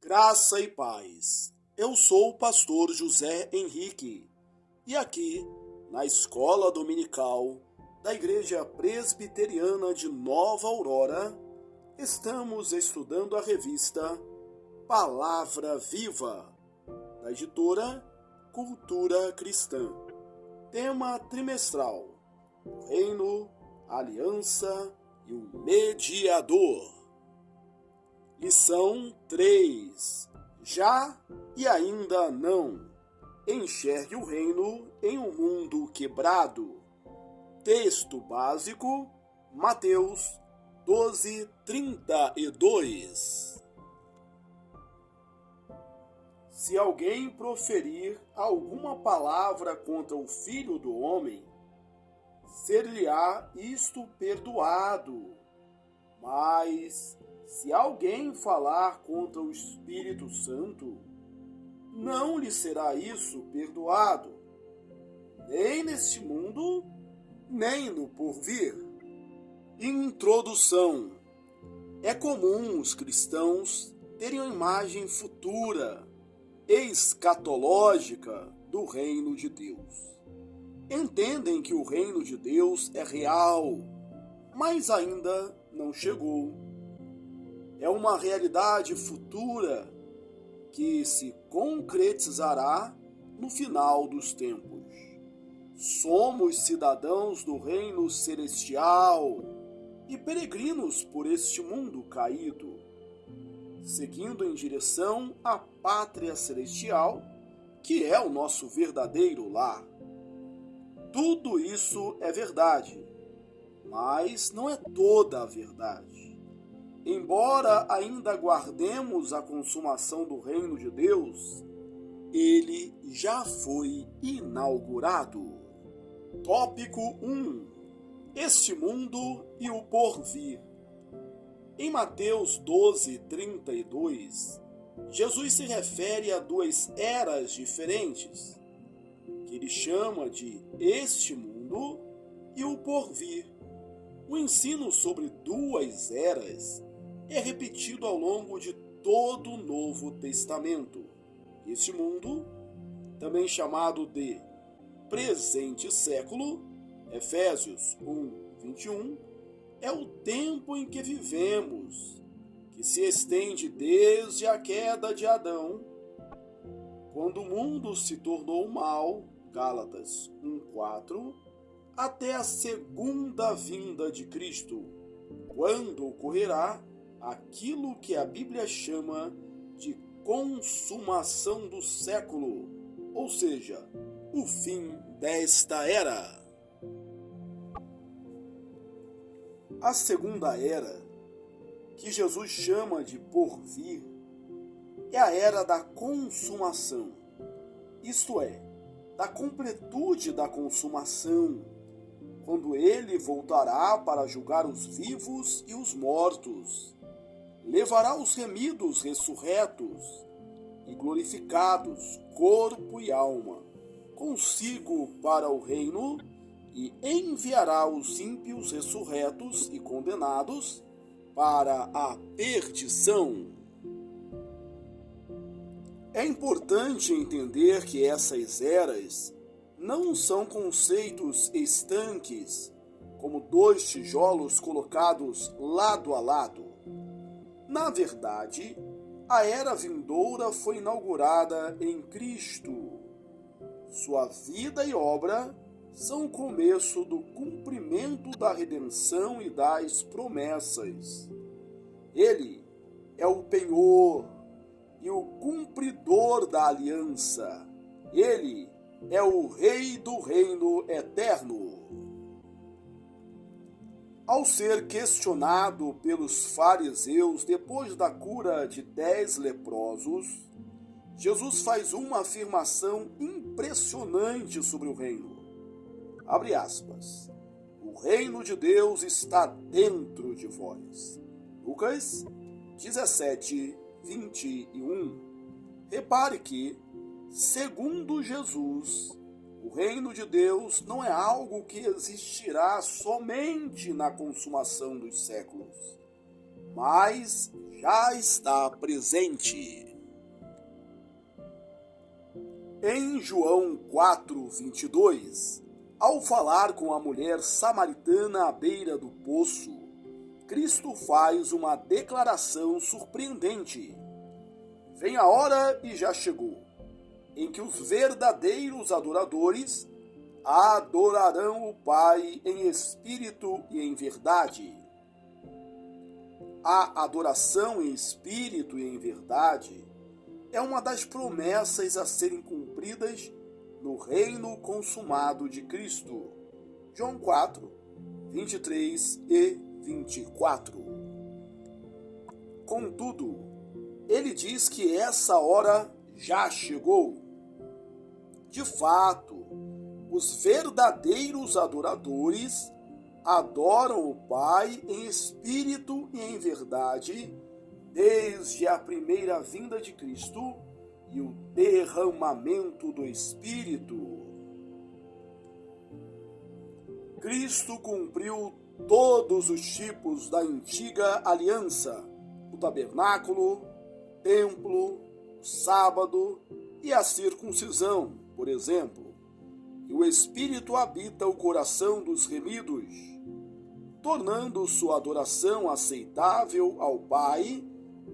Graça e paz. Eu sou o pastor José Henrique e aqui, na Escola Dominical da Igreja Presbiteriana de Nova Aurora, estamos estudando a revista Palavra Viva, da editora Cultura Cristã. Tema trimestral: o Reino, a Aliança e o Mediador. Lição 3. Já e ainda não. Enxergue o reino em um mundo quebrado. Texto básico, Mateus 12:32. Se alguém proferir alguma palavra contra o Filho do Homem, ser-lhe-á isto perdoado. Mas se alguém falar contra o Espírito Santo, não lhe será isso perdoado, nem neste mundo, nem no porvir. Introdução. É comum os cristãos terem uma imagem futura, escatológica, do reino de Deus. Entendem que o reino de Deus é real, mas ainda não chegou. É uma realidade futura que se concretizará no final dos tempos. Somos cidadãos do reino celestial e peregrinos por este mundo caído, seguindo em direção à pátria celestial, que é o nosso verdadeiro lar. Tudo isso é verdade, mas não é toda a verdade. Embora ainda aguardemos a consumação do reino de Deus, ele já foi inaugurado. Tópico 1. Este mundo e o porvir. Em Mateus 12:32, Jesus se refere a duas eras diferentes, que ele chama de este mundo e o porvir. O ensino sobre duas eras é repetido ao longo de todo o Novo Testamento. Este mundo, também chamado de presente século, Efésios 1:21, é o tempo em que vivemos, que se estende desde a queda de Adão, quando o mundo se tornou mal, Gálatas 1:4, até a segunda vinda de Cristo, quando ocorrerá aquilo que a Bíblia chama de consumação do século, ou seja, o fim desta era. A segunda era, que Jesus chama de porvir, é a era da consumação, isto é, da completude da consumação, quando ele voltará para julgar os vivos e os mortos. Levará os remidos ressurretos e glorificados, corpo e alma, consigo para o reino e enviará os ímpios ressurretos e condenados para a perdição. É importante entender que essas eras não são conceitos estanques, como dois tijolos colocados lado a lado. Na verdade, a era vindoura foi inaugurada em Cristo. Sua vida e obra são o começo do cumprimento da redenção e das promessas. Ele é o penhor e o cumpridor da aliança. Ele é o Rei do reino eterno. Ao ser questionado pelos fariseus depois da cura de 10 leprosos, Jesus faz uma afirmação impressionante sobre o reino. Abre aspas. O reino de Deus está dentro de vós. Lucas 17:21. Repare que, segundo Jesus, o reino de Deus não é algo que existirá somente na consumação dos séculos, mas já está presente. Em João 4:22, ao falar com a mulher samaritana à beira do poço, Cristo faz uma declaração surpreendente. Vem a hora e já chegou, em que os verdadeiros adoradores adorarão o Pai em espírito e em verdade. A adoração em espírito e em verdade é uma das promessas a serem cumpridas no reino consumado de Cristo. João 4, 23 e 24. Contudo, ele diz que essa hora já chegou. De fato, os verdadeiros adoradores adoram o Pai em espírito e em verdade, desde a primeira vinda de Cristo e o derramamento do Espírito. Cristo cumpriu todos os tipos da antiga aliança: o tabernáculo, o templo, o sábado e a circuncisão, por exemplo. E o Espírito habita o coração dos remidos, tornando sua adoração aceitável ao Pai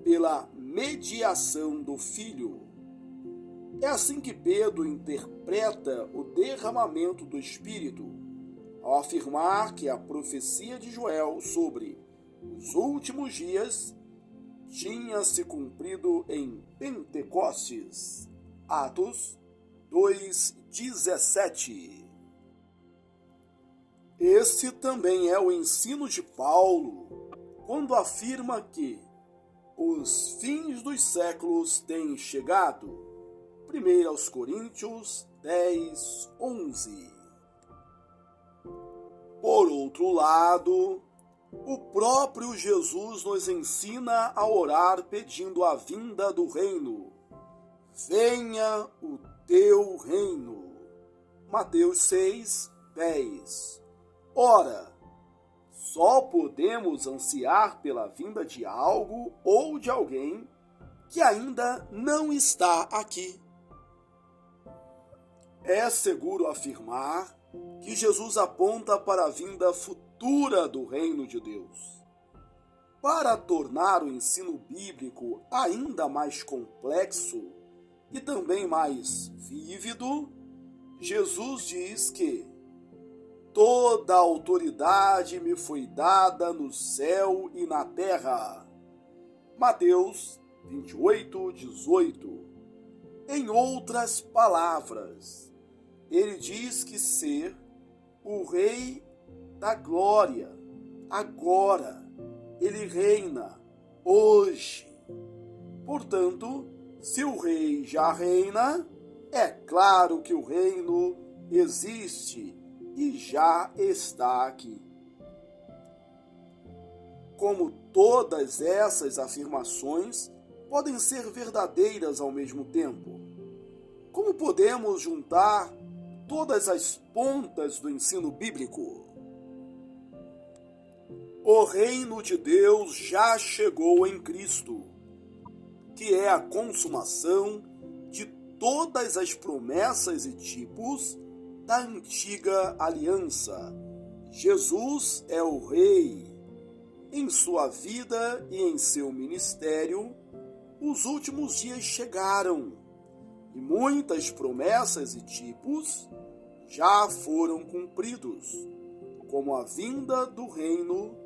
pela mediação do Filho. É assim que Pedro interpreta o derramamento do Espírito, ao afirmar que a profecia de Joel sobre os últimos dias tinha se cumprido em Pentecostes. Atos 2:17. Esse também é o ensino de Paulo, quando afirma que os fins dos séculos têm chegado. 1 Coríntios 10:11. Por outro lado, o próprio Jesus nos ensina a orar pedindo a vinda do reino. Venha o teu reino. Mateus 6:10. Ora, só podemos ansiar pela vinda de algo ou de alguém que ainda não está aqui. É seguro afirmar que Jesus aponta para a vinda futura do reino de Deus. Para tornar o ensino bíblico ainda mais complexo e também mais vívido, Jesus diz que toda a autoridade me foi dada no céu e na terra. Mateus 28:18. Em outras palavras, ele diz que ser o Rei da Glória, agora, ele reina hoje. Portanto, se o Rei já reina, é claro que o reino existe e já está aqui. Como todas essas afirmações podem ser verdadeiras ao mesmo tempo? Como podemos juntar todas as pontas do ensino bíblico? O reino de Deus já chegou em Cristo, que é a consumação de todas as promessas e tipos da antiga aliança. Jesus é o Rei. Em sua vida e em seu ministério, os últimos dias chegaram e muitas promessas e tipos já foram cumpridos, como a vinda do reino,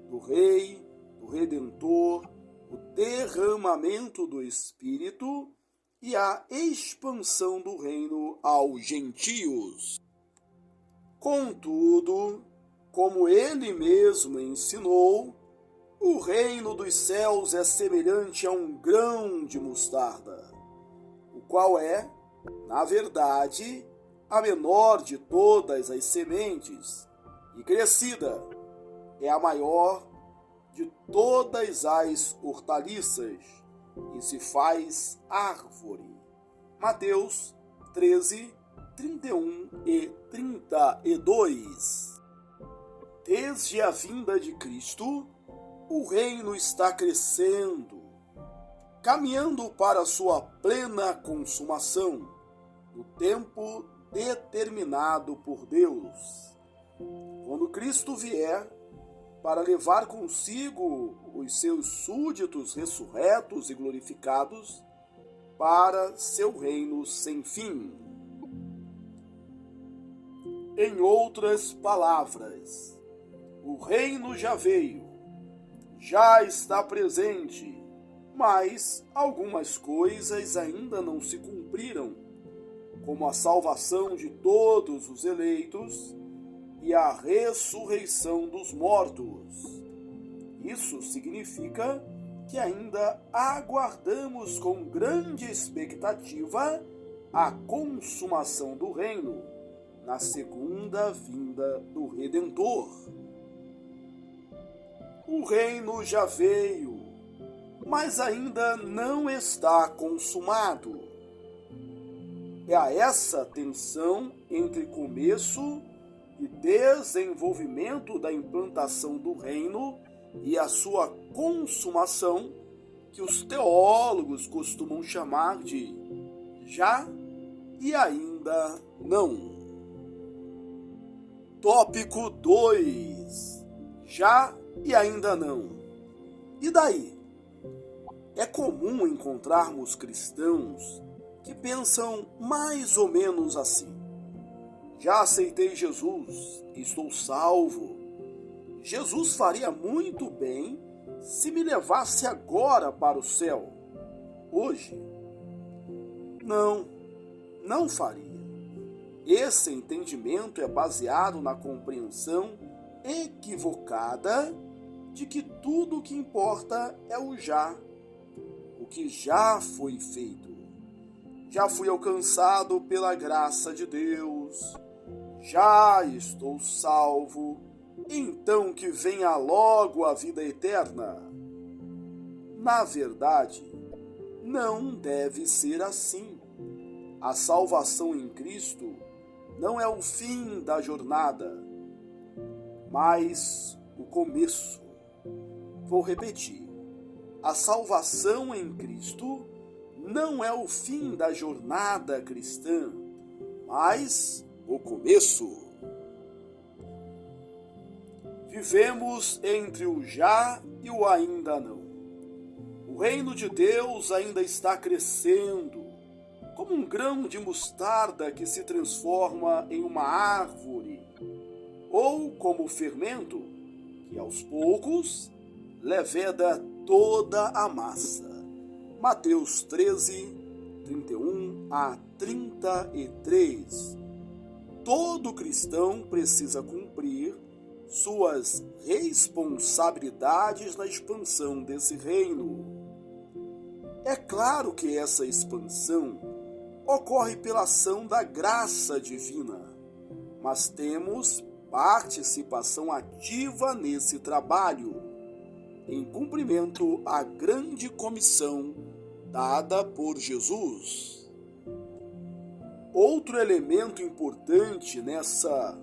do Rei, do Redentor, o derramamento do Espírito e a expansão do reino aos gentios. Contudo, como ele mesmo ensinou, o reino dos céus é semelhante a um grão de mostarda, o qual é, na verdade, a menor de todas as sementes, e crescida é a maior de todas as hortaliças, e se faz árvore. Mateus 13, 31 e 32. Desde a vinda de Cristo, o reino está crescendo, caminhando para sua plena consumação, no tempo determinado por Deus. Quando Cristo vier para levar consigo os seus súditos ressurretos e glorificados para seu reino sem fim. Em outras palavras, o reino já veio, já está presente, mas algumas coisas ainda não se cumpriram, como a salvação de todos os eleitos e a ressurreição dos mortos. Isso significa que ainda aguardamos com grande expectativa a consumação do reino na segunda vinda do Redentor. O reino já veio, mas ainda não está consumado. É a essa tensão entre começo e desenvolvimento da implantação do reino e a sua consumação que os teólogos costumam chamar de já e ainda não. Tópico 2. Já e ainda não. E daí? É comum encontrarmos cristãos que pensam mais ou menos assim: já aceitei Jesus, estou salvo. Jesus faria muito bem se me levasse agora para o céu, hoje. Não faria. Esse entendimento é baseado na compreensão equivocada de que tudo o que importa é o que já foi feito. Já fui alcançado pela graça de Deus, já estou salvo, então que venha logo a vida eterna. Na verdade, não deve ser assim. A salvação em Cristo não é o fim da jornada, mas o começo. Vou repetir. A salvação em Cristo não é o fim da jornada cristã, mas o começo. Vivemos entre o já e o ainda não. O reino de Deus ainda está crescendo, como um grão de mostarda que se transforma em uma árvore, ou como o fermento, que aos poucos leveda toda a massa. Mateus 13, 31 a 33. Todo cristão precisa cumprir suas responsabilidades na expansão desse reino. É claro que essa expansão ocorre pela ação da graça divina, mas temos participação ativa nesse trabalho, em cumprimento à grande comissão dada por Jesus. Outro elemento importante nessa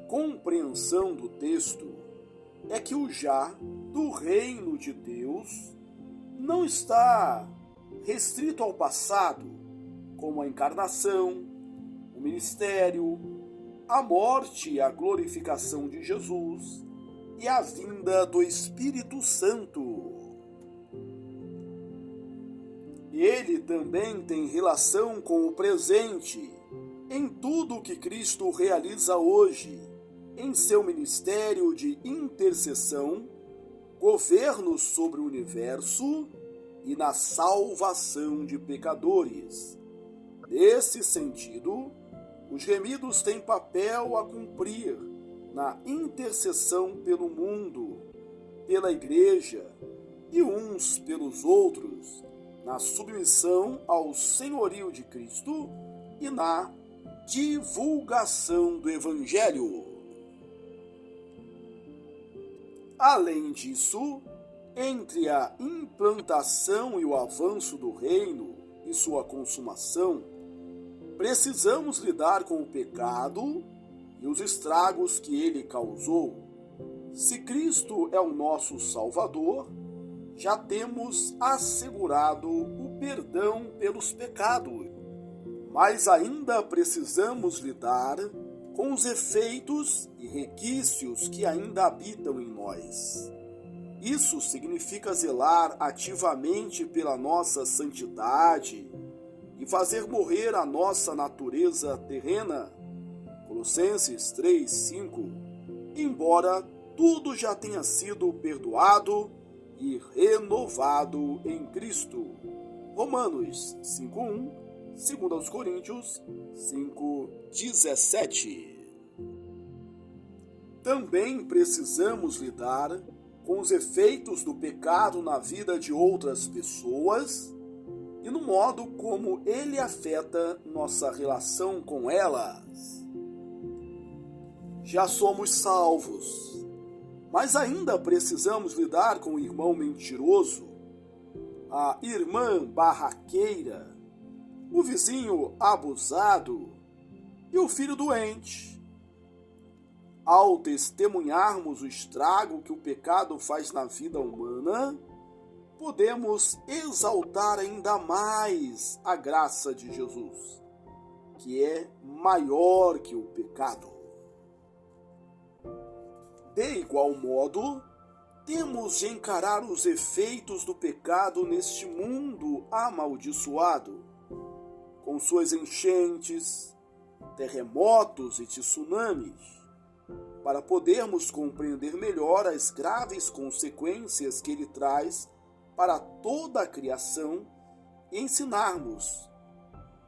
compreensão do texto é que o já do reino de Deus não está restrito ao passado, como a encarnação, o ministério, a morte e a glorificação de Jesus e a vinda do Espírito Santo. Ele também tem relação com o presente, em tudo o que Cristo realiza hoje, em seu ministério de intercessão, governo sobre o universo e na salvação de pecadores. Nesse sentido, os remidos têm papel a cumprir na intercessão pelo mundo, pela Igreja e uns pelos outros, na submissão ao senhorio de Cristo e na divulgação do Evangelho. Além disso, entre a implantação e o avanço do reino e sua consumação, precisamos lidar com o pecado e os estragos que ele causou. Se Cristo é o nosso Salvador, já temos assegurado o perdão pelos pecados. mas ainda precisamos lidar com os efeitos e requisitos que ainda habitam em nós. Isso significa zelar ativamente pela nossa santidade e fazer morrer a nossa natureza terrena. Colossenses 3:5. Embora tudo já tenha sido perdoado e renovado em Cristo. Romanos 5:1, 2 Coríntios 5:17. Também precisamos lidar com os efeitos do pecado na vida de outras pessoas e no modo como ele afeta nossa relação com elas. Já somos salvos, mas ainda precisamos lidar com o irmão mentiroso, a irmã barraqueira, o vizinho abusado e o filho doente. Ao testemunharmos o estrago que o pecado faz na vida humana, podemos exaltar ainda mais a graça de Jesus, que é maior que o pecado. De igual modo, temos de encarar os efeitos do pecado neste mundo amaldiçoado, com suas enchentes, terremotos e tsunamis, para podermos compreender melhor as graves consequências que ele traz para toda a criação e ensinarmos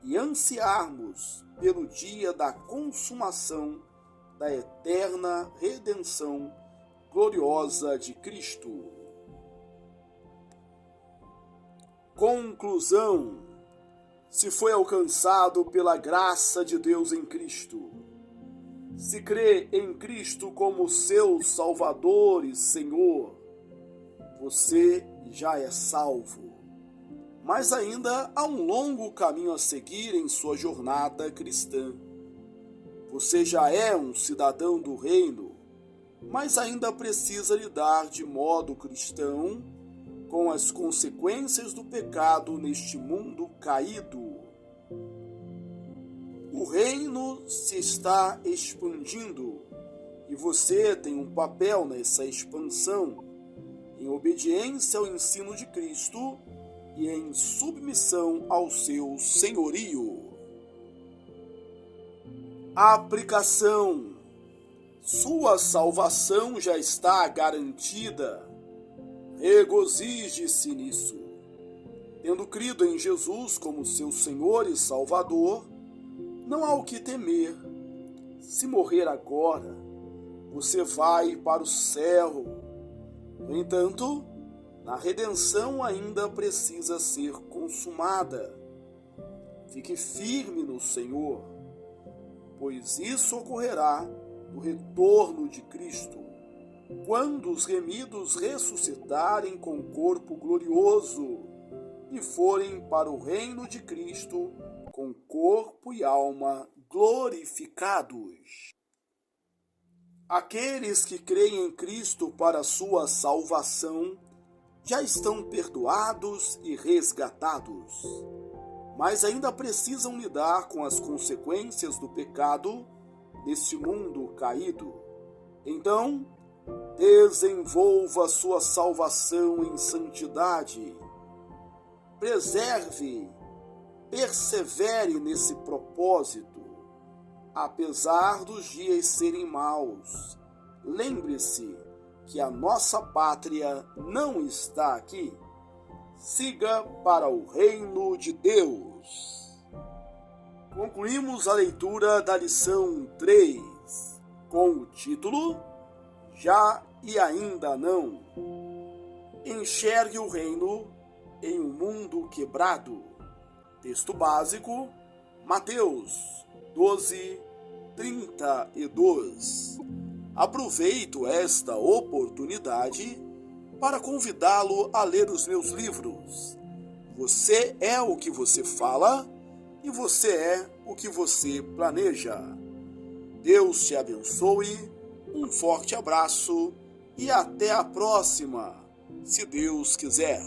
e ansiarmos pelo dia da consumação da eterna redenção gloriosa de Cristo. Conclusão: se foi alcançado pela graça de Deus em Cristo, se crê em Cristo como seu Salvador e Senhor, você já é salvo. Mas ainda há um longo caminho a seguir em sua jornada cristã. Você já é um cidadão do reino, mas ainda precisa lidar de modo cristão com as consequências do pecado neste mundo caído. O reino se está expandindo e você tem um papel nessa expansão, em obediência ao ensino de Cristo e em submissão ao seu senhorio. Aplicação: sua salvação já está garantida. Regozije-se nisso. Tendo crido em Jesus como seu Senhor e Salvador, não há o que temer. Se morrer agora, você vai para o céu. No entanto, a redenção ainda precisa ser consumada. Fique firme no Senhor, pois isso ocorrerá no retorno de Cristo, quando os remidos ressuscitarem com corpo glorioso e forem para o reino de Cristo com corpo e alma glorificados. Aqueles que creem em Cristo para sua salvação já estão perdoados e resgatados, mas ainda precisam lidar com as consequências do pecado neste mundo caído. Então, desenvolva sua salvação em santidade. Persevere nesse propósito, apesar dos dias serem maus. Lembre-se que a nossa pátria não está aqui. Siga para o reino de Deus. Concluímos a leitura da lição 3, com o título Já e Ainda Não. Enxergue o reino em um mundo quebrado. Texto básico, Mateus 12:32. Aproveito esta oportunidade para convidá-lo a ler os meus livros. Você é o que você fala e você é o que você planeja. Deus te abençoe, um forte abraço e até a próxima, se Deus quiser.